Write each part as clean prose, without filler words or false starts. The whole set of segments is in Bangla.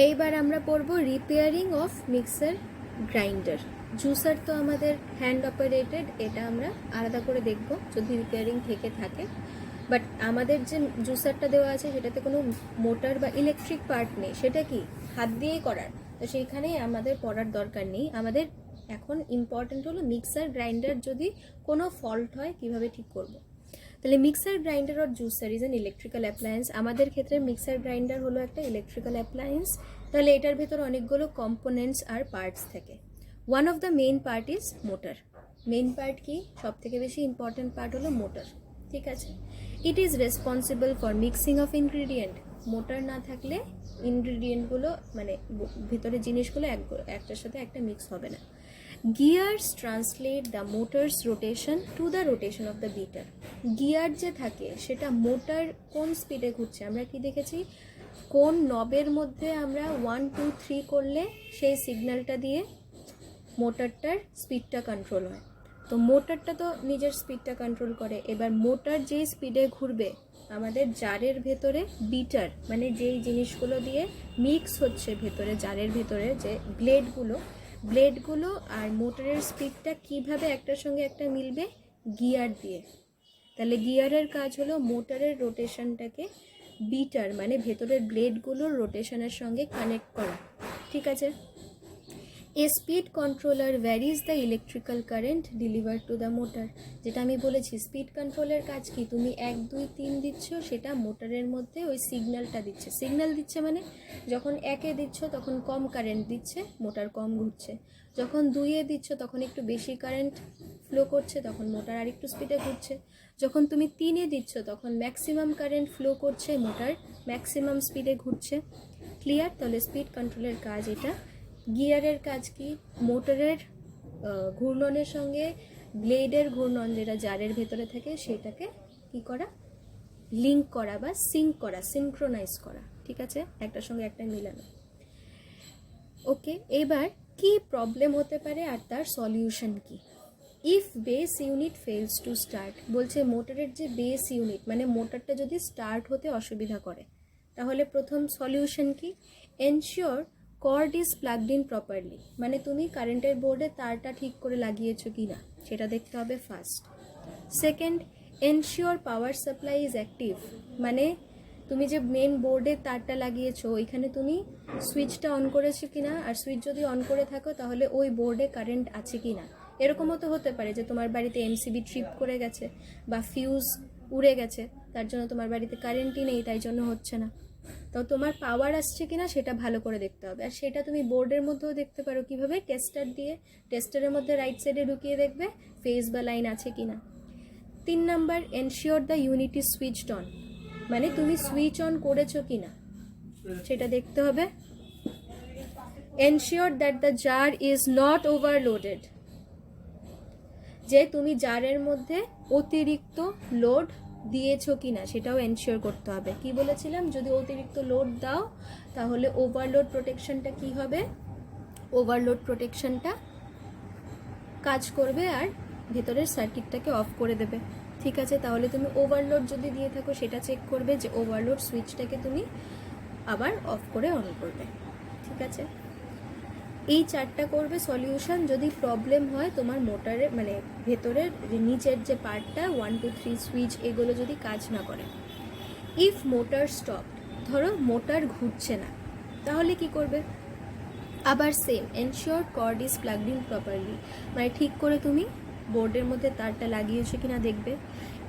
এইবার আমরা পড়ব repairing of mixer grinder. Juicer তো আমাদের হ্যান্ড অপারেটেড, এটা আমরা আলাদা করে দেখব যদি রিপেয়ারিং থেকে থাকে। বাট আমাদের যে জুসারটা দেওয়া আছে সেটাতে কোনো মোটর বা ইলেকট্রিক পার্ট নেই, সেটা কি হাত দিয়েই করার, তো সেইখানে আমাদের পড়ার দরকার নেই। আমাদের এখন ইম্পর্টেন্ট হলো মিক্সার গ্রাইন্ডার যদি কোনো ফল্ট হয় কিভাবে ঠিক করব। তাহলে mixer grinder or juicer is an electrical appliance. আমাদের ক্ষেত্রে মিক্সার গ্রাইন্ডার হলো একটা ইলেকট্রিক্যাল অ্যাপ্লায়েন্স। তাহলে এটার ভেতর অনেকগুলো কম্পোনেন্টস আর পার্টস থাকে। One of the main part is motor. Main part কি, সব থেকে বেশি ইম্পর্টেন্ট পার্ট হলো মোটর, ঠিক আছে। It is responsible for mixing of ingredient. Motor না থাকলে ইনগ্রিডিয়েন্টগুলো মানে ভিতরে জিনিসগুলো একটার সাথে একটা মিক্স হবে না। Gears translate the motors rotation to the rotation of the bitter. Gear যে থাকে সেটা মোটর কোন স্পিডে ঘুরছে, আমরা কি দেখেছি, কোন নবের মধ্যে আমরা 1 2 3 করলে সেই সিগন্যালটা দিয়ে মোটরটার স্পিডটা কন্ট্রোল হয়। তো মোটরটা তো নিজের স্পিডটা কন্ট্রোল করে। এবার মোটর যেই স্পিডে ঘুরবে আমাদের জারের ভেতরে বিটার মানে যেই জিনিসগুলো দিয়ে মিক্স হচ্ছে ভেতরে জারের ভেতরে যে ব্লেডগুলো আর মোটরের স্পিডটা কিভাবে একটার সঙ্গে একটা মিলবে, গিয়ার দিয়ে। তাহলে গিয়ারের কাজ হলো মোটরের রোটেশনটাকে বিটার মানে ভেতরের ব্লেডগুলোর রোটেশনের সঙ্গে কানেক্ট করা, ঠিক আছে। এ speed controller varies the electrical current deliver to the motor. যেটা আমি বলেছি স্পিড কন্ট্রোলের কাজ কি, তুমি 1 2 3 দিচ্ছ, সেটা মোটরের মধ্যে ওই সিগন্যালটা দিচ্ছে। সিগন্যাল দিচ্ছে মানে যখন 1-এ দিচ্ছ তখন কম কারেন্ট দিচ্ছে, মোটর কম ঘুরছে। যখন 2-এ দিচ্ছ তখন একটু বেশি কারেন্ট ফ্লো করছে, তখন মোটর আর একটু স্পিডে ঘুরছে। যখন তুমি 3-এ দিচ্ছ তখন ম্যাক্সিমাম কারেন্ট ফ্লো করছে, মোটর ম্যাক্সিমাম স্পিডে ঘুরছে। ক্লিয়ার? তাহলে স্পিড কন্ট্রোলের কাজ এটা। গিয়ারের কাজ কি, মোটরের ঘূর্ণনের সঙ্গে ব্লেডের ঘূর্ণন যেটা জারের ভেতরে থাকে সেটাকে কি করা, লিঙ্ক করা বা সিঙ্ক করা, সিনক্রোনাইজ করা, ঠিক আছে, একটার সঙ্গে একটা মিলানো। ওকে, এবার কি প্রবলেম হতে পারে আর তার সলিউশন কি। If base unit fails to start, বলছে মোটরের যে বেস ইউনিট মানে মোটরটা যদি স্টার্ট হতে অসুবিধা করে তাহলে প্রথম সলিউশন কি, ensure cord is plugged in properly, মানে তুমি কারেন্টের বোর্ডে তারটা ঠিক করে লাগিয়েছো কি না সেটা দেখতে হবে first. Second, ensure power supply is active, মানে তুমি যে মেন বোর্ডে তারটা লাগিয়েছো ওইখানে তুমি সুইচটা অন করেছো কি না, আর সুইচ যদি অন করে থাকো তাহলে ওই বোর্ডে কারেন্ট আছে কি না। এরকমও তো হতে পারে যে তোমার বাড়িতে এমসিবি ট্রিপ করে গেছে বা ফিউজ উড়ে গেছে, তার জন্য তোমার বাড়িতে কারেন্টই নেই, তাই জন্য হচ্ছে না। তো তোমার পাওয়ার আসছে কিনা সেটা ভালো করে দেখতে হবে, আর সেটা তুমি বোর্ডের মধ্যেও দেখতে পারো কিভাবে, টেস্টার দিয়ে টেস্টারের মধ্যে রাইট সাইডে ঢুকিয়ে দেখবে ফেজ বা লাইন আছে কিনা। 3 number, ensure the unit is switched on, মানে তুমি সুইচ অন করেছো কিনা সেটা দেখতে হবে। Ensure that the jar is not overloaded, যে তুমি জারের মধ্যে অতিরিক্ত লোড দিয়েছো কিনা সেটাও এনশিওর করতে হবে। কি বলেছিলাম, যদি অতিরিক্ত লোড দাও তাহলে ওভারলোড প্রোটেকশনটা কি হবে, ওভারলোড প্রোটেকশনটা কাজ করবে আর ভেতরের সার্কিটটাকে অফ করে দেবে, ঠিক আছে। তাহলে তুমি ওভারলোড যদি দিয়ে থাকো সেটা চেক করবে যে ওভারলোড সুইচটাকে তুমি আবার অফ করে অন করবে, ঠিক আছে। এই 4টা করবে সলিউশন যদি প্রবলেম হয় তোমার মোটরের মানে ভেতরের নিচের যে পার্টটা 1 2 3 সুইচ এগুলো যদি কাজ না করে। ইফ মোটর স্টপ, ধরো মোটর ঘুরছে না, তাহলে কি করবে, আবার same ensure cord is plugged in properly, মানে ঠিক করে তুমি বোর্ডের মধ্যে তারটা লাগিয়েছো কিনা দেখবে।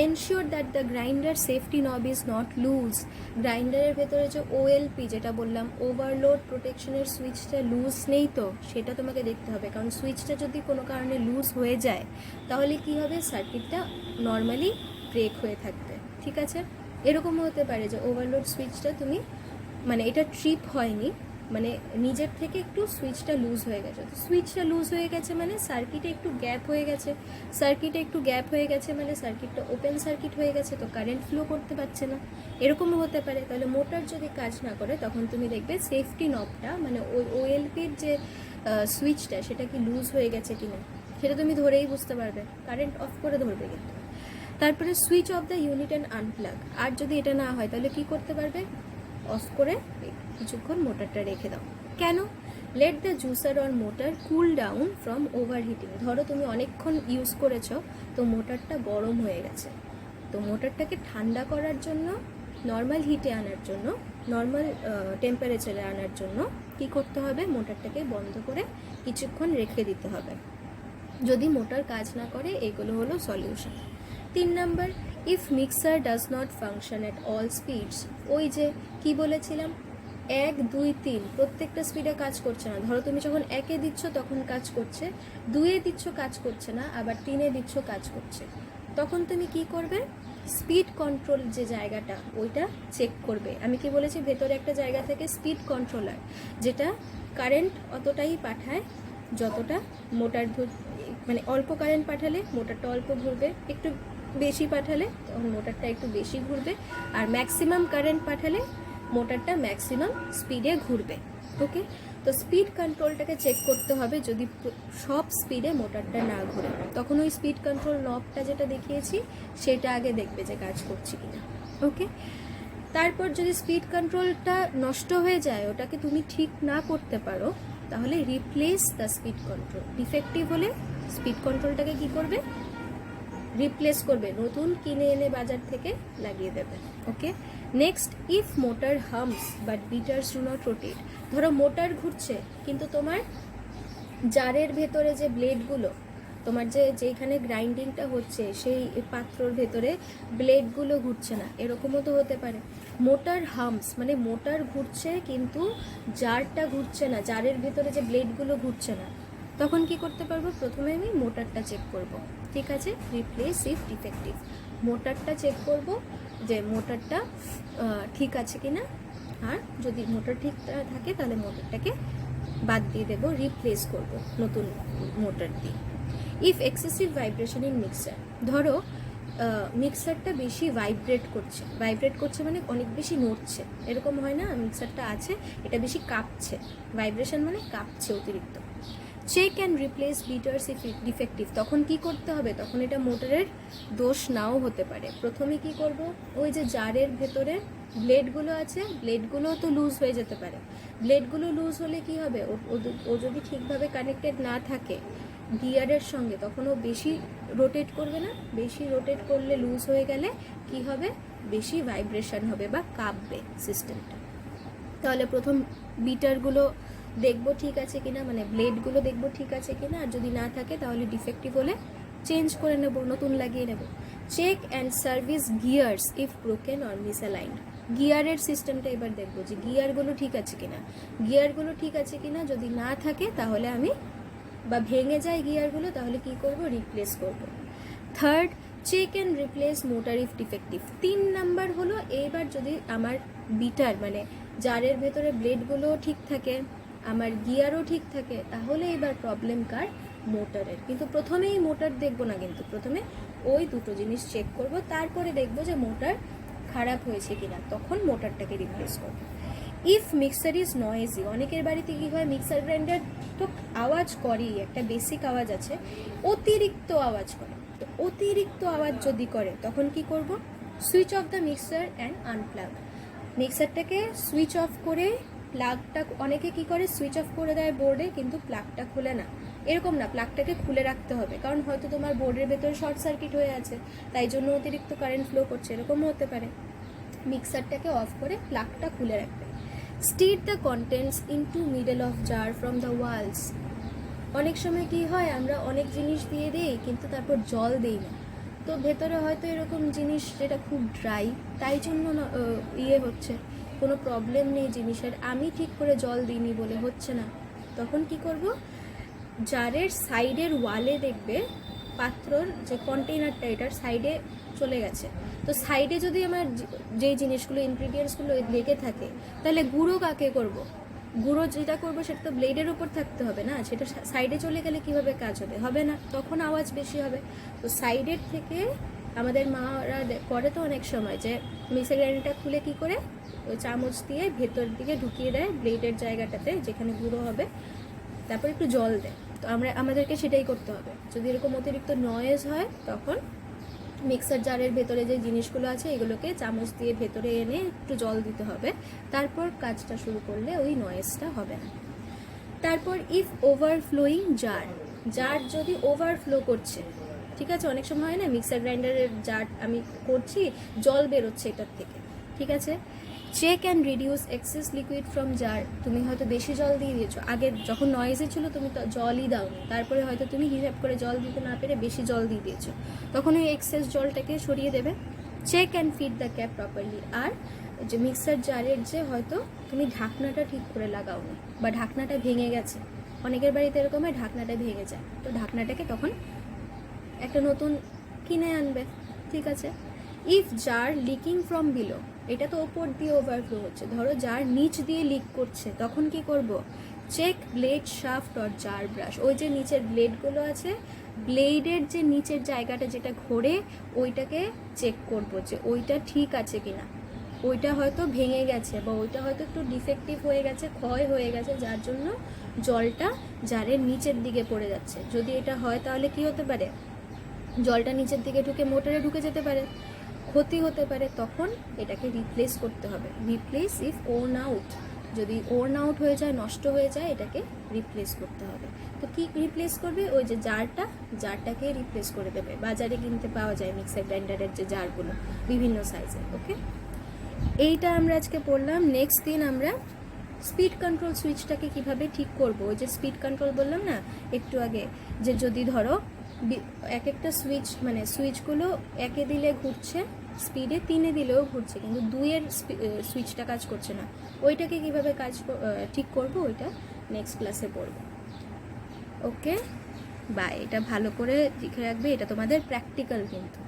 Ensure that the grinder safety নব ইজ নট লুজ, গ্রাইন্ডারের ভেতরে যে ওএলপি যেটা বললাম ওভারলোড প্রোটেকশনের সুইচটা লুজ নেই তো সেটা তোমাকে দেখতে হবে, কারণ সুইচটা যদি কোনো কারণে লুজ হয়ে যায় তাহলে কি হবে, সার্কিটটা নর্মালি ব্রেক হয়ে থাকবে, ঠিক আছে। এরকমও হতে পারে যে ওভারলোড সুইচটা তুমি মানে এটা ট্রিপ হয়নি, মানে নিজের থেকে একটু সুইচটা লুজ হয়ে গেছে, তো সুইচটা লুজ হয়ে গেছে মানে সার্কিটে একটু গ্যাপ হয়ে গেছে, সার্কিটে একটু গ্যাপ হয়ে গেছে মানে সার্কিটটা ওপেন সার্কিট হয়ে গেছে, তো কারেন্ট ফ্লো করতে পারছে না, এরকমও হতে পারে। তাহলে মোটর যদি কাজ না করে তখন তুমি দেখবে সেফটি নবটা মানে ওই ওএলপির যে সুইচটা সেটা কি লুজ হয়ে গেছে কিনা সেটা তুমি ধরেই বুঝতে পারবে, কারেন্ট অফ করে ধরবে কিন্তু। তারপরে switch off the unit and unplug, আর যদি এটা না হয় তাহলে কি করতে পারবে, অফ করে কিছুক্ষণ মোটরটা রেখে দাও। কেন? Let the juicer or motor cool down from overheating. ধরো তুমি অনেকক্ষণ ইউজ করেছো, তো মোটরটা গরম হয়ে গেছে, তো মোটরটাকে ঠান্ডা করার জন্য, নর্মাল হিটে আনার জন্য, নর্মাল টেম্পারেচারে আনার জন্য কি করতে হবে? মোটরটাকে বন্ধ করে কিছুক্ষণ রেখে দিতে হবে। যদি মোটর কাজ না করে, এগুলো হলো solution. 3 number, if mixer does not function at all speeds. ওই যে কি বলেছিলাম, 1, 2, 3 প্রত্যেকটা স্পিডে কাজ করছে না। ধরো তুমি যখন 1-এ দিচ্ছ তখন কাজ করছে, 2-এ দিচ্ছ কাজ করছে না, আবার 3-এ দিচ্ছ কাজ করছে। তখন তুমি কি করবে? স্পিড কন্ট্রোল যে জায়গাটা, ওইটা চেক করবে। আমি কি বলেছি, ভেতরে একটা জায়গা থেকে স্পিড কন্ট্রোলার, যেটা কারেন্ট অতটাই পাঠায় যতটা মোটর মানে অল্প কারেন্ট পাঠালে মোটরটা অল্প ঘুরবে, একটু বেশি পাঠালে তখন মোটরটা একটু বেশি ঘুরবে, আর ম্যাক্সিমাম কারেন্ট পাঠালে মোটরটা ম্যাক্সিমাম স্পিডে ঘুরবে। ওকে, তো স্পিড কন্ট্রোলটাকে চেক করতে হবে। যদি সব স্পিডে মোটরটা না ঘুরে, তখন ওই স্পিড কন্ট্রোল নবটা যেটা দেখিয়েছি সেটা আগে দেখবে যে কাজ করছে কিনা। ওকে, তারপর যদি স্পিড কন্ট্রোলটা নষ্ট হয়ে যায়, ওটাকে তুমি ঠিক না করতে পারো, তাহলে replace the speed control. Defective হলে স্পিড কন্ট্রোলটাকে কি করবে? রিপ্লেস করবে, নতুন কিনে এনে বাজার থেকে লাগিয়ে দেবে। Okay, next, if motor hums but beaters do not rotate. ধরো মোটর ঘুরছে কিন্তু তোমার জারের ভেতরে যে ব্লেডগুলো, তোমার যেখানে গ্রাইন্ডিংটা হচ্ছে সেই পাত্রর ভেতরে ব্লেডগুলো ঘুরছে না, এরকমও তো হতে পারে। মোটর হামস মানে মোটর ঘুরছে কিন্তু জারটা ঘুরছে না, জারের ভেতরে যে ব্লেডগুলো ঘুরছে না। তখন কি করতে পারবো? প্রথমে আমি মোটরটা চেক করব, ঠিক আছে, রিপ্লেস ইফ ডিফেক্টিভ। মোটরটা চেক করব যে মোটরটা ঠিক আছে কিনা, আর যদি মোটর ঠিক থাকে তাহলে মোটরটাকে বাদ দিয়ে দেবো, রিপ্লেস করব নতুন মোটর দিয়ে। If excessive vibration in mixer. ধরো মিক্সারটা বেশি ভাইব্রেট করছে মানে অনেক বেশি নড়ছে, এরকম হয় না? মিক্সারটা আছে, এটা বেশি কাঁপছে, ভাইব্রেশন মানে কাঁপছে অতিরিক্ত। Check and replace beaters if defective. তখন কি করতে হবে? তখন এটা মোটরের দোষ নাও হতে পারে। প্রথমে কি করব? ওই যে জারের ভেতরে ব্লেডগুলো আছে, ব্লেডগুলোও তো লুজ হয়ে যেতে পারে। ব্লেডগুলো লুজ হলে কি হবে? ও যদি ঠিকভাবে কানেক্টেড না থাকে গিয়ারের সঙ্গে, তখন ও বেশি রোটেট করবে না। বেশি রোটেট করলে লুজ হয়ে গেলে কি হবে? বেশি ভাইব্রেশন হবে বা কাঁপবে সিস্টেমটা। তাহলে প্রথম বিটারগুলো দেখবো ঠিক আছে কিনা, মানে ব্লেডগুলো দেখবো ঠিক আছে কিনা, আর যদি না থাকে তাহলে ডিফেক্টিভ হলে চেঞ্জ করে নেব, নতুন লাগিয়ে নেব। Check and service gears if broken or misaligned. গিয়ারের সিস্টেমটা এবার দেখবো যে গিয়ারগুলো ঠিক আছে কিনা। গিয়ারগুলো ঠিক আছে কিনা যদি না থাকে তাহলে আমি, বা ভেঙে যায় গিয়ারগুলো, তাহলে কি করব? রিপ্লেস করব। Third, check and replace motor if defective. 3 number হলো, এবার যদি আমার বিটার মানে জারের ভেতরে ব্লেডগুলোও ঠিক থাকে, আমার গিয়ারও ঠিক থাকে, তাহলে এবার প্রবলেম কার? মোটরের। কিন্তু প্রথমেই মোটর দেখবো না, কিন্তু প্রথমে ওই দুটো জিনিস চেক করব, তারপরে দেখবো যে মোটর খারাপ হয়েছে কিনা, তখন মোটরটাকে রিপ্লেস করবো। If mixer is noisy. অনেকের বাড়িতে কী হয়, মিক্সার গ্রাইন্ডার তো আওয়াজ করেই, একটা বেসিক আওয়াজ আছে, অতিরিক্ত আওয়াজ করে। তো অতিরিক্ত আওয়াজ যদি করে তখন কি করব? Switch off the mixer and unplug. মিক্সারটাকে সুইচ অফ করে প্লাগটা, অনেকে কি করে সুইচ অফ করে দেয় বোর্ডে, কিন্তু প্লাগটা খুলে না। এরকম না, প্লাগটাকে খুলে রাখতে হবে, কারণ হয়তো তোমার বোর্ডের ভেতরে শর্ট সার্কিট হয়ে আছে, তাই জন্য অতিরিক্ত কারেন্ট ফ্লো করছে, এরকমও হতে পারে। মিক্সারটাকে অফ করে প্লাগটা খুলে রাখবে। Stir the contents into middle of jar from the walls. অনেক সময় কি হয়, আমরা অনেক জিনিস দিয়ে দিই কিন্তু তারপর জল দিই না, তো ভেতরে হয়তো এরকম জিনিস যেটা খুব ড্রাই, তাই জন্য হচ্ছে, কোনো প্রবলেম নেই জিনিসের, আমি ঠিক করে জল দিইনি বলে হচ্ছে না। তখন কি করব? জারের সাইডের ওয়ালে দেখবে পাত্রর যে কন্টেইনারটা, এটার সাইডে চলে গেছে, তো সাইডে যদি আমার যেই জিনিসগুলো ইনগ্রিডিয়েন্টসগুলো লেগে থাকে, তাহলে গুঁড়ো কাকে করব? গুঁড়ো যেটা করবো সেটা তো ব্লেডের উপর থাকতে হবে না, সেটা সাইডে চলে গেলে কিভাবে কাজ হবে? হবে না, তখন আওয়াজ বেশি হবে। তো সাইডের থেকে আমাদের মারা করে তো অনেক সময় যে মিক্সার গ্রাইন্ডারটা খুলে কি করে ওই চামচ দিয়ে ভেতর দিকে ঢুকিয়ে দেয় ব্লেডের জায়গাটাতে যেখানে গুঁড়ো হবে, তারপর একটু জল দেয়। তো আমাদেরকে সেটাই করতে হবে। যদি এরকম অতিরিক্ত নয়েজ হয় তখন মিক্সার জারের ভেতরে যে জিনিসগুলো আছে এগুলোকে চামচ দিয়ে ভেতরে এনে একটু জল দিতে হবে, তারপর কাজটা শুরু করলে ওই নয়েজটা হবে না। তারপর ইফ ওভারফ্লোয়িং জার, জার যদি ওভারফ্লো করছে, ঠিক আছে, অনেক সময় হয় না মিক্সার গ্রাইন্ডারের জার আমি করছি জল বেরোচ্ছে এটার থেকে, ঠিক আছে, check and reduce excess liquid from jar. তুমি হয়তো বেশি জল দিয়ে দিয়েছো, আগে যখন নয়েজে ছিল তুমি তো জলই দাওনি, তারপরে হয়তো তুমি হিসাব করে জল দিতে না পেরে বেশি জল দিয়ে দিয়েছো, তখন ওই এক্সেস জলটাকে সরিয়ে দেবে। Check and fit the cap properly. আর যে মিক্সার জারের যে হয়তো তুমি ঢাকনাটা ঠিক করে লাগাওনি বা ঢাকনাটা ভেঙে গেছে, অনেকের বাড়িতে এরকম হয় ঢাকনাটা ভেঙে যায়, তো ঢাকনাটাকে তখন একটা নতুন কিনে আনবে, ঠিক আছে। If jar leaking from below, এটা তো ওপর দিয়ে ওভারফ্লো হচ্ছে, ধরো জার নিচ দিয়ে লিক করছে, তখন কি করব, check blade shaft or jar brush. ওই যে নিচের ব্লেডগুলো আছে, ব্লেডের যে নিচের জায়গাটা যেটা ঘোরে ওইটাকে চেক করব যে ওইটা ঠিক আছে কিনা, ওইটা হয়তো ভেঙে গেছে বা ওইটা হয়তো একটু ডিফেক্টিভ হয়ে গেছে, ক্ষয় হয়ে গেছে, যার জন্য জলটা জারের নিচের দিকে পড়ে যাচ্ছে। যদি এটা হয় তাহলে কি হতে পারে, জলটা নিচের দিকে ঢুকে মোটরে ঢুকে যেতে পারে, ক্ষতি হতে পারে, তখন এটাকে রিপ্লেস করতে হবে। রিপ্লেস ইফ ওর্ন আউট, যদি ওর্ন আউট হয়ে যায়, নষ্ট হয়ে যায়, এটাকে রিপ্লেস করতে হবে। তো কি রিপ্লেস করবে, ওই যে জারটাকে রিপ্লেস করে দেবে। বাজারে কিনতে পাওয়া যায় মিক্সার গ্রাইন্ডারের যে জারগুলো বিভিন্ন সাইজের। ওকে, এইটা আমরা আজকে পড়লাম। নেক্সট দিন আমরা স্পিড কন্ট্রোল সুইচটাকে কিভাবে ঠিক করব। ওই যে স্পিড কন্ট্রোল বললাম না একটু আগে, যে যদি ধরো এক একটা সুইচ মানে সুইচগুলো একে দিলে ঘুরছে স্পিডে, 3-এ দিলেও ঘুরছে, কিন্তু 2-এর সুইচটা কাজ করছে না, ওইটাকে কিভাবে ঠিক করব ওইটা নেক্সট ক্লাসে পড়ব। Okay bye. এটা ভালো করে লিখে রাখবে, এটা তোমাদের প্র্যাকটিক্যাল কিন্তু।